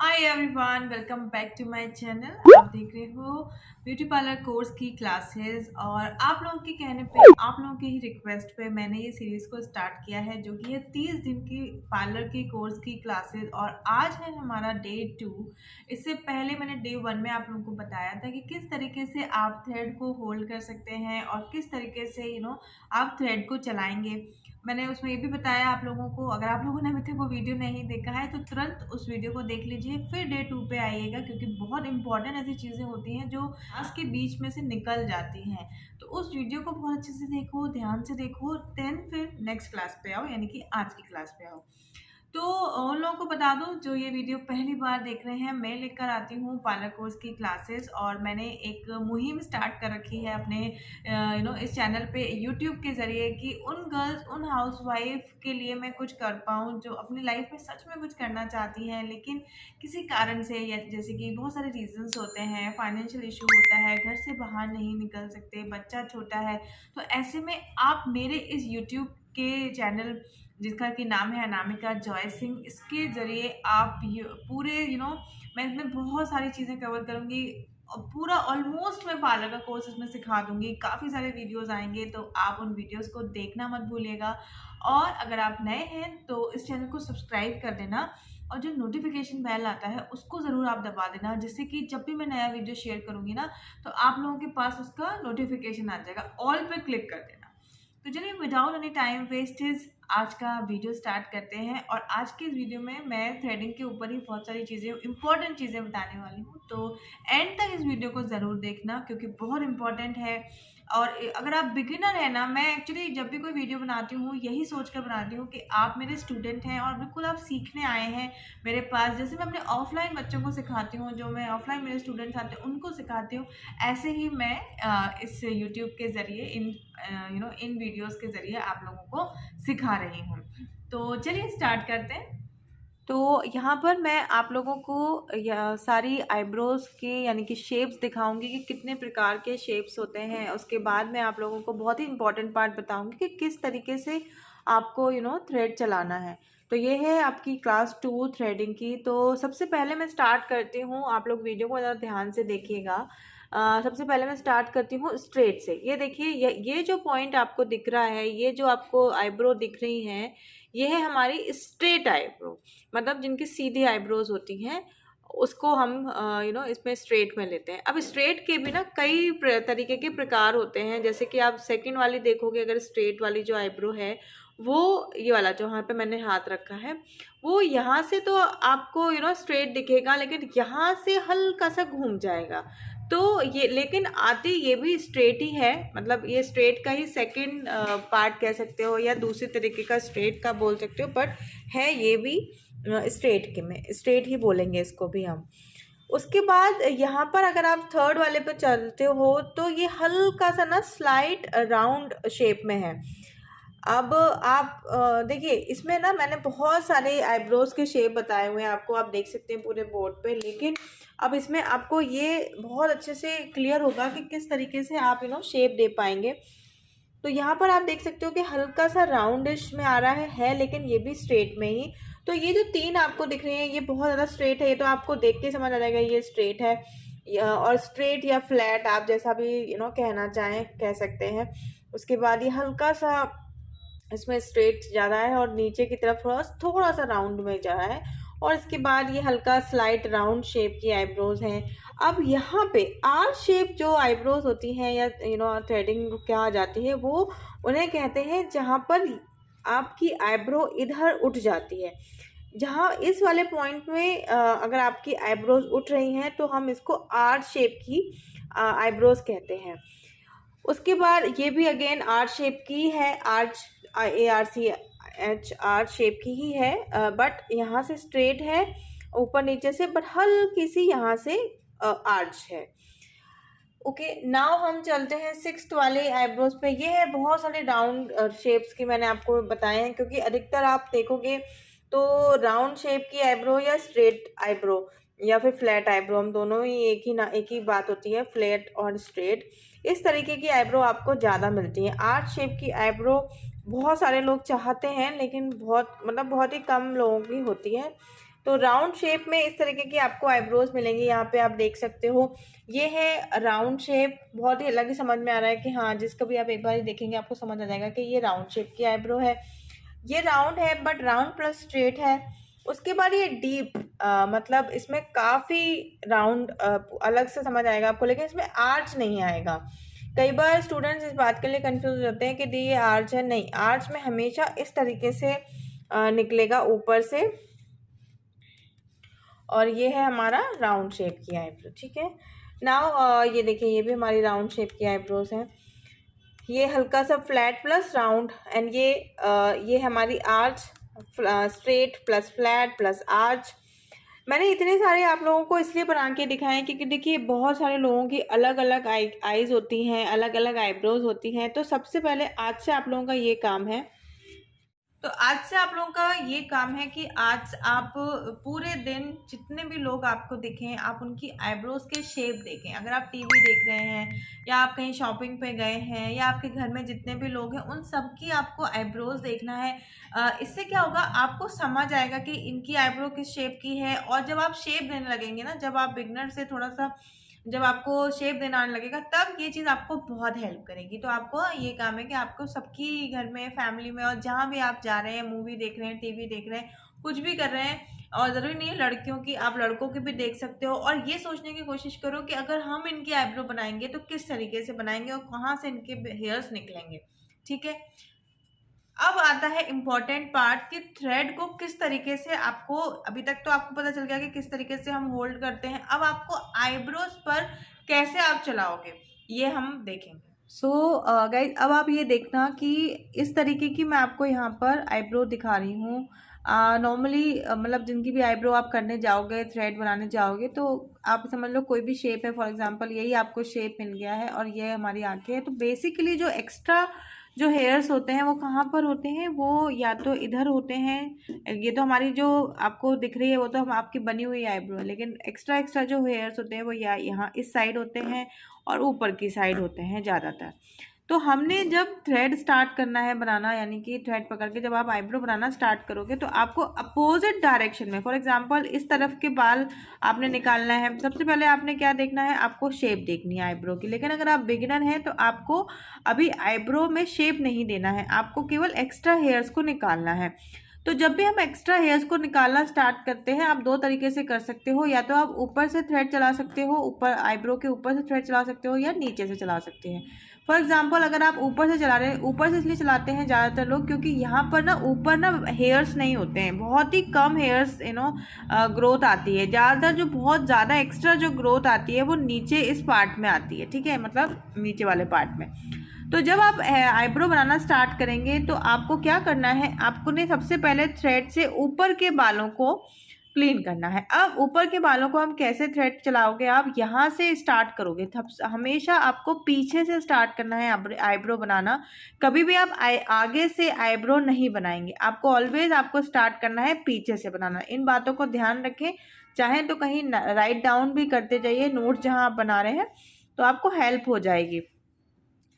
Hi everyone, welcome back to my channel. आप देख रहे हो ब्यूटी पार्लर कोर्स की क्लासेस और आप लोगों के कहने पे, आप लोगों की ही रिक्वेस्ट पे मैंने ये सीरीज को स्टार्ट किया है, जो कि है 30 दिन की पार्लर की कोर्स की क्लासेस। और आज है हमारा डे 2। इससे पहले मैंने डे 1 में आप लोगों को बताया था कि किस तरीके से आप थ्रेड को होल्ड कर सकते हैं और किस तरीके से आप थ्रेड को चलाएंगे। मैंने उसमें ये भी बताया आप लोगों को। अगर आप लोगों ने अभी तक वो वीडियो नहीं देखा है तो तुरंत उस वीडियो को देख लीजिए, फिर डे 2 पे आइएगा, क्योंकि बहुत इंपॉर्टेंट ऐसी चीज़ें होती हैं जो क्लास के बीच में से निकल जाती हैं। तो उस वीडियो को बहुत अच्छे से देखो, ध्यान से देखो, देन फिर नेक्स्ट क्लास पे आओ, यानी कि आज की क्लास पे आओ। तो उन लोगों को बता दूं जो ये वीडियो पहली बार देख रहे हैं, मैं लेकर आती हूँ पार्लर कोर्स की क्लासेस। और मैंने एक मुहिम स्टार्ट कर रखी है अपने इस चैनल पे यूट्यूब के ज़रिए, कि उन गर्ल्स, उन हाउसवाइफ के लिए मैं कुछ कर पाऊँ जो अपनी लाइफ में सच में कुछ करना चाहती हैं, लेकिन किसी कारण से, या जैसे कि बहुत सारे रीजंस होते हैं, फाइनेंशियल इशू होता है, घर से बाहर नहीं निकल सकते, बच्चा छोटा है। तो ऐसे में आप मेरे इस यूट्यूब के चैनल, जिसका कि नाम है अनामिका जॉय सिंह, इसके ज़रिए आप पूरे मैं इसमें बहुत सारी चीज़ें कवर करूँगी और पूरा ऑलमोस्ट मैं पार्लर का कोर्स इसमें सिखा दूँगी। काफ़ी सारे वीडियोस आएंगे, तो आप उन वीडियोस को देखना मत भूलिएगा। और अगर आप नए हैं तो इस चैनल को सब्सक्राइब कर देना, और जो नोटिफिकेशन बेल आता है उसको ज़रूर आप दबा देना, जिससे कि जब भी मैं नया वीडियो शेयर करूँगी ना, तो आप लोगों के पास उसका नोटिफिकेशन आ जाएगा। ऑल पे क्लिक कर देना। तो चलिए, विदाउट एनी टाइम वेस्टेज आज का वीडियो स्टार्ट करते हैं। और आज के इस वीडियो में मैं थ्रेडिंग के ऊपर ही बहुत सारी चीज़ें, इंपॉर्टेंट चीज़ें बताने वाली हूँ। तो एंड तक इस वीडियो को ज़रूर देखना, क्योंकि बहुत इंपॉर्टेंट है। और अगर आप बिगिनर हैं ना, मैं एक्चुअली जब भी कोई वीडियो बनाती हूँ यही सोच कर बनाती हूँ कि आप मेरे स्टूडेंट हैं और बिल्कुल आप सीखने आए हैं मेरे पास। जैसे मैं अपने ऑफलाइन बच्चों को सिखाती हूँ, जो मैं ऑफलाइन मेरे स्टूडेंट्स आते हैं उनको सिखाती हूँ, ऐसे ही मैं इस यूट्यूब के ज़रिए, इन वीडियोस के ज़रिए आप लोगों को सिखा रही हूँ। तो चलिए स्टार्ट करते हैं। तो यहाँ पर मैं आप लोगों को सारी आईब्रोज के, यानी कि शेप्स दिखाऊंगी कि कितने प्रकार के शेप्स होते हैं। उसके बाद मैं आप लोगों को बहुत ही इंपॉर्टेंट पार्ट बताऊंगी कि किस तरीके से आपको थ्रेड चलाना है। तो ये है आपकी क्लास 2 थ्रेडिंग की। तो सबसे पहले मैं स्टार्ट करती हूँ, आप लोग वीडियो को ज़रा ध्यान से देखिएगा। सबसे पहले मैं स्टार्ट करती हूँ स्ट्रेट से। ये देखिए, ये जो पॉइंट आपको दिख रहा है, ये जो आपको आईब्रो दिख रही हैं, ये है हमारी स्ट्रेट आईब्रो, मतलब जिनकी सीधी आईब्रोज होती हैं, उसको हम इसमें स्ट्रेट में लेते हैं। अब स्ट्रेट के भी ना कई तरीके के प्रकार होते हैं। जैसे कि आप सेकंड वाली देखोगे, अगर स्ट्रेट वाली जो आईब्रो है, वो ये वाला जो यहाँ पे मैंने हाथ रखा है, वो यहाँ से तो आपको स्ट्रेट दिखेगा, लेकिन यहाँ से हल्का सा घूम जाएगा। तो ये, लेकिन आती ये भी स्ट्रेट ही है, मतलब ये स्ट्रेट का ही सेकंड पार्ट कह सकते हो, या दूसरे तरीके का स्ट्रेट का बोल सकते हो, बट है ये भी स्ट्रेट के में, स्ट्रेट ही बोलेंगे इसको भी हम। उसके बाद यहाँ पर अगर आप थर्ड वाले पे चलते हो, तो ये हल्का सा ना स्लाइट राउंड शेप में है। अब आप देखिए, इसमें ना मैंने बहुत सारे आईब्रोज के शेप बताए हुए हैं आपको, आप देख सकते हैं पूरे बोर्ड पे। लेकिन अब इसमें आपको ये बहुत अच्छे से क्लियर होगा कि किस तरीके से आप शेप दे पाएंगे। तो यहाँ पर आप देख सकते हो कि हल्का सा राउंडिश में आ रहा है, लेकिन ये भी स्ट्रेट में ही। तो ये जो तीन आपको दिख रही हैं, ये बहुत ज़्यादा स्ट्रेट है। ये तो आपको देख के समझ आ जाएगा ये स्ट्रेट है, और स्ट्रेट या फ्लैट आप जैसा भी कहना चाहें कह सकते हैं। उसके बाद ये हल्का सा इसमें स्ट्रेट ज़्यादा है, और नीचे की तरफ थोड़ा सा राउंड में जा रहा है। और इसके बाद ये हल्का स्लाइट राउंड शेप की आईब्रोज हैं। अब यहाँ पे आर शेप जो आईब्रोज होती हैं, या थ्रेडिंग कहा जाती है, वो उन्हें कहते हैं जहाँ पर आपकी आईब्रो इधर उठ जाती है। जहाँ इस वाले पॉइंट में अगर आपकी आईब्रोज उठ रही हैं, तो हम इसको आर शेप की आईब्रोज कहते हैं। उसके बाद ये भी अगेन आर शेप की है, आर्च, ARCH, आर शेप की ही है, बट यहाँ से स्ट्रेट है ऊपर नीचे से, बट हल्की सी यहाँ से आर्च है। ओके, नाउ हम चलते हैं सिक्स्थ वाले आईब्रोज पे। ये है बहुत सारे राउंड शेप्स की मैंने आपको बताए हैं, क्योंकि अधिकतर आप देखोगे तो राउंड शेप की आईब्रो, या स्ट्रेट आईब्रो, या फिर फ्लैट आईब्रो, हम दोनों ही एक ही बात होती है, फ्लैट और स्ट्रेट। इस तरीके की आईब्रो आपको ज़्यादा मिलती है। आर्च शेप की आईब्रो बहुत सारे लोग चाहते हैं, लेकिन बहुत ही कम लोगों की होती है। तो राउंड शेप में इस तरीके की आपको आईब्रोज मिलेंगी। यहाँ पे आप देख सकते हो ये है राउंड शेप, बहुत ही अलग ही समझ में आ रहा है कि हाँ, जिसको भी आप एक बार देखेंगे आपको समझ आ जाएगा कि ये राउंड शेप की आईब्रो है। ये राउंड है बट राउंड प्लस स्ट्रेट है। उसके बाद ये डीप, मतलब इसमें काफ़ी राउंड अलग से समझ आएगा आपको, लेकिन इसमें आर्च नहीं आएगा। कई बार स्टूडेंट्स इस बात के लिए कंफ्यूज हो जाते हैं कि दी ये आर्च है। नहीं, आर्च में हमेशा इस तरीके से निकलेगा ऊपर से, और ये है हमारा राउंड शेप की आईब्रो। ठीक है, नाउ ये देखिए, ये भी हमारी राउंड शेप की आईब्रोज हैं। ये हल्का सा फ्लैट प्लस राउंड, एंड ये हमारी arch, straight plus flat plus arch. मैंने इतने सारे आप लोगों को इसलिए बना के दिखाए क्योंकि देखिए बहुत सारे लोगों की अलग अलग आईज होती हैं, अलग अलग आईब्रोज होती हैं। तो सबसे पहले आज से आप लोगों का ये काम है, तो आज से आप लोगों का ये काम है कि आज आप पूरे दिन जितने भी लोग आपको दिखें, आप उनकी आईब्रोज के शेप देखें। अगर आप टीवी देख रहे हैं या आप कहीं शॉपिंग पे गए हैं या आपके घर में जितने भी लोग हैं, उन सब की आपको आईब्रोज देखना है। इससे क्या होगा, आपको समझ आएगा कि इनकी आईब्रो किस शेप की है। और जब आप शेप देने लगेंगे ना, जब आप बिगनर से थोड़ा सा जब आपको शेप देना आने लगेगा, तब ये चीज़ आपको बहुत हेल्प करेगी। तो आपको ये काम है कि आपको सबकी घर में, फैमिली में, और जहाँ भी आप जा रहे हैं, मूवी देख रहे हैं, टीवी देख रहे हैं, कुछ भी कर रहे हैं, और ज़रूरी नहीं है लड़कियों की, आप लड़कों की भी देख सकते हो। और ये सोचने की कोशिश करो कि अगर हम इनकी आईब्रो बनाएंगे तो किस तरीके से बनाएंगे और कहाँ से इनके हेयर्स निकलेंगे। ठीक है, अब आता है इम्पॉर्टेंट पार्ट कि थ्रेड को किस तरीके से आपको, अभी तक तो आपको पता चल गया कि किस तरीके से हम होल्ड करते हैं। अब आपको आईब्रोज पर कैसे आप चलाओगे ये हम देखेंगे। सो गाइज, अब आप ये देखना कि इस तरीके की मैं आपको यहाँ पर आईब्रो दिखा रही हूँ। नॉर्मली मतलब जिनकी भी आईब्रो आप करने जाओगे, थ्रेड बनाने जाओगे, तो आप समझ लो कोई भी शेप है, फॉर एग्जांपल यही आपको शेप मिल गया है और ये हमारी आंखें हैं। तो बेसिकली जो एक्स्ट्रा जो हेयर्स होते हैं वो कहाँ पर होते हैं, वो या तो इधर होते हैं। ये तो हमारी जो आपको दिख रही है वो तो हम आपकी बनी हुई आईब्रो है, लेकिन एक्स्ट्रा जो हेयर्स होते हैं वो या यहाँ इस साइड होते हैं और ऊपर की साइड होते हैं ज़्यादातर। तो हमने जब थ्रेड स्टार्ट करना है बनाना, यानी कि थ्रेड पकड़ के जब आप आईब्रो बनाना स्टार्ट करोगे तो आपको अपोजिट डायरेक्शन में, फॉर एग्जांपल इस तरफ के बाल आपने निकालना है। सबसे पहले आपने क्या देखना है, आपको शेप देखनी है आईब्रो की। लेकिन अगर आप बिगिनर हैं तो आपको अभी आईब्रो में शेप नहीं देना है, आपको केवल एक्स्ट्रा हेयर्स को निकालना है। तो जब भी हम एक्स्ट्रा हेयर्स को निकालना स्टार्ट करते हैं, आप दो तरीके से कर सकते हो। या तो आप ऊपर से थ्रेड चला सकते हो, ऊपर आईब्रो के ऊपर से थ्रेड चला सकते हो, या नीचे से चला सकते हैं। फॉर एग्जाम्पल अगर आप ऊपर से चला रहे हैं, ऊपर से इसलिए चलाते हैं ज़्यादातर लोग क्योंकि यहाँ पर ना ऊपर ना हेयर्स नहीं होते हैं, बहुत ही कम हेयर्स ग्रोथ आती है। ज़्यादातर जो बहुत ज़्यादा एक्स्ट्रा जो ग्रोथ आती है वो नीचे इस पार्ट में आती है। ठीक है, मतलब नीचे वाले पार्ट में। तो जब आप आईब्रो बनाना स्टार्ट करेंगे तो आपको क्या करना है, आपको ने सबसे पहले थ्रेड से ऊपर के बालों को क्लीन करना है। अब ऊपर के बालों को हम कैसे थ्रेड चलाओगे, आप यहाँ से स्टार्ट करोगे। हमेशा आपको पीछे से स्टार्ट करना है आईब्रो बनाना। कभी भी आप आगे से आईब्रो नहीं बनाएंगे, आपको ऑलवेज आपको स्टार्ट करना है पीछे से बनाना। इन बातों को ध्यान रखें, चाहे तो कहीं राइट डाउन भी करते जाइए नोट जहाँ आप बना रहे हैं, तो आपको हेल्प हो जाएगी।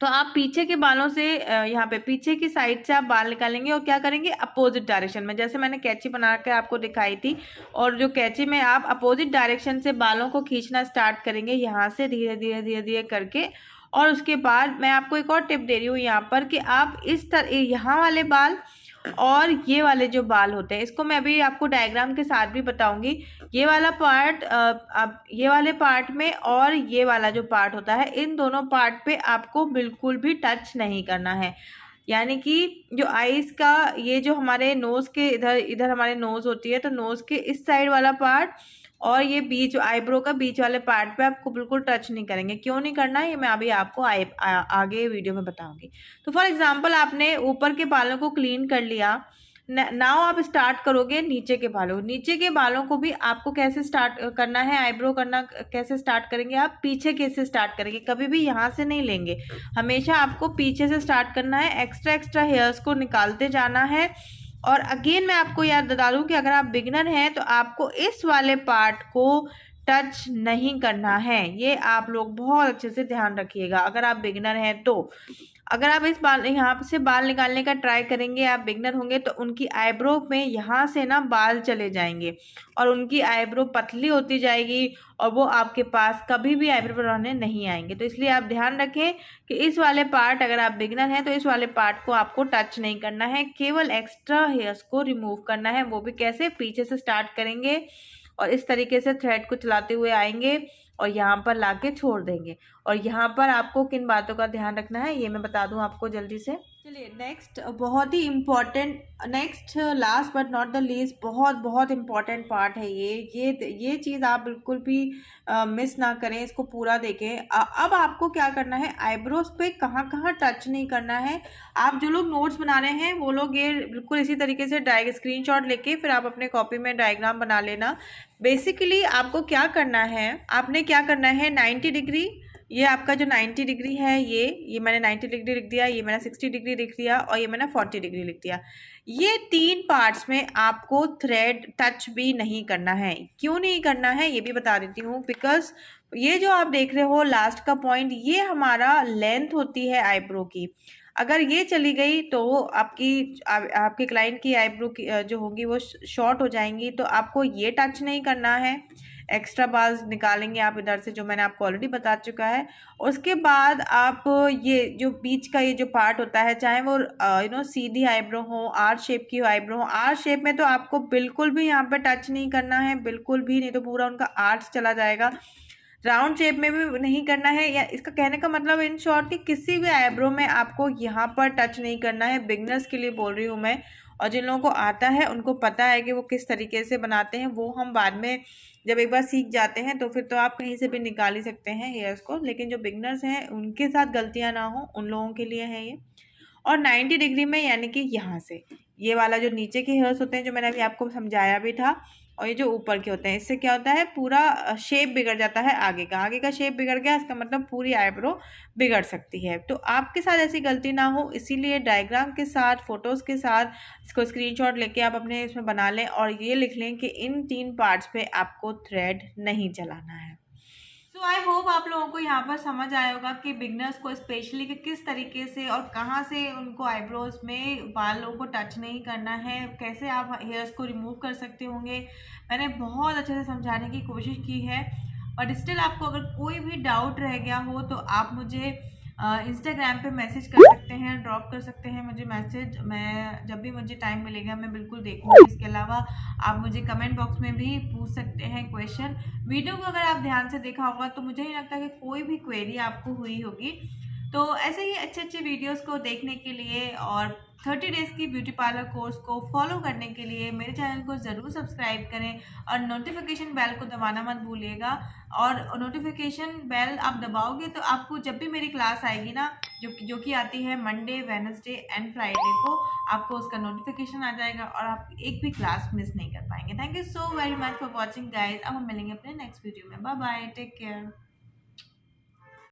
तो आप पीछे के बालों से यहाँ पे पीछे की साइड से आप बाल निकालेंगे और क्या करेंगे, अपोजिट डायरेक्शन में, जैसे मैंने कैंची बना के आपको दिखाई थी। और जो कैंची में आप अपोजिट डायरेक्शन से बालों को खींचना स्टार्ट करेंगे यहाँ से धीरे धीरे धीरे धीरे करके। और उसके बाद मैं आपको एक और टिप दे रही हूँ यहाँ पर कि आप इस तरह यहाँ वाले बाल और ये वाले जो बाल होते हैं, इसको मैं अभी आपको डायग्राम के साथ भी बताऊंगी। ये वाला पार्ट अब ये वाले पार्ट में और ये वाला जो पार्ट होता है, इन दोनों पार्ट पे आपको बिल्कुल भी टच नहीं करना है। यानी कि जो आईज का ये जो हमारे नोज़ के इधर हमारे नोज़ होती है, तो नोज़ के इस साइड वाला पार्ट और ये बीच आईब्रो का बीच वाले पार्ट पे आपको बिल्कुल टच नहीं करेंगे। क्यों नहीं करना है ये मैं अभी आपको आगे वीडियो में बताऊंगी। तो फॉर एग्जांपल आपने ऊपर के बालों को क्लीन कर लिया, नाउ आप स्टार्ट करोगे नीचे के बालों। नीचे के बालों को भी आपको कैसे स्टार्ट करना है, आईब्रो करना कैसे स्टार्ट करेंगे, आप पीछे कैसे स्टार्ट करेंगे, कभी भी यहाँ से नहीं लेंगे, हमेशा आपको पीछे से स्टार्ट करना है। एक्स्ट्रा हेयर्स को निकालते जाना है। और अगेन मैं आपको याद बता दूं कि अगर आप बिगिनर हैं तो आपको इस वाले पार्ट को टच नहीं करना है। ये आप लोग बहुत अच्छे से ध्यान रखिएगा अगर आप बिगिनर हैं तो। अगर आप इस बाल यहाँ से बाल निकालने का ट्राई करेंगे, आप बिगनर होंगे, तो उनकी आईब्रो में यहाँ से ना बाल चले जाएंगे और उनकी आईब्रो पतली होती जाएगी और वो आपके पास कभी भी आईब्रो बनाने नहीं आएंगे। तो इसलिए आप ध्यान रखें कि इस वाले पार्ट, अगर आप बिगनर हैं तो इस वाले पार्ट को आपको टच नहीं करना है, केवल एक्स्ट्रा हेयर्स को रिमूव करना है। वो भी कैसे, पीछे से स्टार्ट करेंगे और इस तरीके से थ्रेड को चलाते हुए आएंगे और यहाँ पर लाके छोड़ देंगे। और यहाँ पर आपको किन बातों का ध्यान रखना है ये मैं बता दूँ आपको जल्दी से। चलिए नेक्स्ट, बहुत ही important, next last but not the least, बहुत बहुत इम्पॉर्टेंट पार्ट है ये चीज़ आप बिल्कुल भी मिस ना करें, इसको पूरा देखें। अब आपको क्या करना है, आईब्रोज पे कहाँ कहाँ टच नहीं करना है। आप जो लोग नोट्स बना रहे हैं वो लोग ये बिल्कुल इसी तरीके से स्क्रीनशॉट लेके फिर आप अपने कॉपी में डायग्राम बना लेना। बेसिकली आपको क्या करना है, आपने क्या करना है, 90 डिग्री, ये आपका जो 90 डिग्री है, ये मैंने 90 डिग्री लिख दिया, ये मैंने 60 डिग्री लिख दिया और ये मैंने 40 डिग्री लिख दिया। ये 3 पार्ट्स में आपको थ्रेड टच भी नहीं करना है। क्यों नहीं करना है ये भी बता देती हूँ। बिकॉज ये जो आप देख रहे हो लास्ट का पॉइंट, ये हमारा लेंथ होती है आईब्रो की। अगर ये चली गई तो आपके क्लाइंट की आईब्रो की जो होंगी वो शॉर्ट हो जाएंगी। तो आपको ये टच नहीं करना है, एक्स्ट्रा बाल्स निकालेंगे आप इधर से, जो मैंने आपको ऑलरेडी बता चुका है। उसके बाद आप ये जो बीच का ये जो पार्ट होता है, चाहे वो सीधी आईब्रो हो, आर शेप की आईब्रो हो, आर शेप में तो आपको बिल्कुल भी यहाँ पे टच नहीं करना है, बिल्कुल भी नहीं, तो पूरा उनका आर्च चला जाएगा। राउंड शेप में भी नहीं करना है, या इसका कहने का मतलब इन शॉर्ट कि किसी भी आईब्रो में आपको यहाँ पर टच नहीं करना है। बिगनर्स के लिए बोल रही हूँ मैं, और जिन लोगों को आता है उनको पता है कि वो किस तरीके से बनाते हैं, वो हम बाद में जब एक बार सीख जाते हैं तो फिर तो आप कहीं से भी निकाल ही सकते हैं हेयर्स को। लेकिन जो बिगनर्स हैं उनके साथ गलतियाँ ना हो, उन लोगों के लिए है ये। और 90 डिग्री में, यानी कि यहाँ से ये वाला जो नीचे के हेयर्स होते हैं, जो मैंने अभी आपको समझाया भी था, और ये जो ऊपर के होते हैं, इससे क्या होता है, पूरा शेप बिगड़ जाता है। आगे का शेप बिगड़ गया, इसका मतलब पूरी आईब्रो बिगड़ सकती है। तो आपके साथ ऐसी गलती ना हो, इसीलिए डायग्राम के साथ, फोटोज़ के साथ इसको स्क्रीनशॉट लेके आप अपने इसमें बना लें और ये लिख लें कि इन 3 पार्ट्स पे आपको थ्रेड नहीं चलाना है। सो आई होप आप लोगों को यहाँ पर समझ आया होगा कि बिगनर्स को स्पेशली कि किस तरीके से और कहाँ से उनको आईब्रोज में बालों को टच नहीं करना है, कैसे आप हेयर्स को रिमूव कर सकते होंगे। मैंने बहुत अच्छे से समझाने की कोशिश की है, बट स्टिल आपको अगर कोई भी डाउट रह गया हो तो आप मुझे इंस्टाग्राम पे मैसेज कर सकते हैं, ड्रॉप कर सकते हैं मुझे मैसेज। मैं जब भी मुझे टाइम मिलेगा मैं बिल्कुल देखूँगी। इसके अलावा आप मुझे कमेंट बॉक्स में भी पूछ सकते हैं क्वेश्चन। वीडियो को अगर आप ध्यान से देखा होगा तो मुझे नहीं लगता कि कोई भी क्वेरी आपको हुई होगी। तो ऐसे ही अच्छे अच्छे वीडियोस को देखने के लिए और 30 डेज़ की ब्यूटी पार्लर कोर्स को फॉलो करने के लिए मेरे चैनल को ज़रूर सब्सक्राइब करें और नोटिफिकेशन बेल को दबाना मत भूलिएगा। और नोटिफिकेशन बेल आप दबाओगे तो आपको जब भी मेरी क्लास आएगी ना, जो कि आती है मंडे, वेडनेसडे एंड फ्राइडे को, आपको उसका नोटिफिकेशन आ जाएगा और आप एक भी क्लास मिस नहीं कर पाएंगे। Thank you so very much for watching guys. अब हम मिलेंगे अपने नेक्स्ट वीडियो में। Bye bye, take care.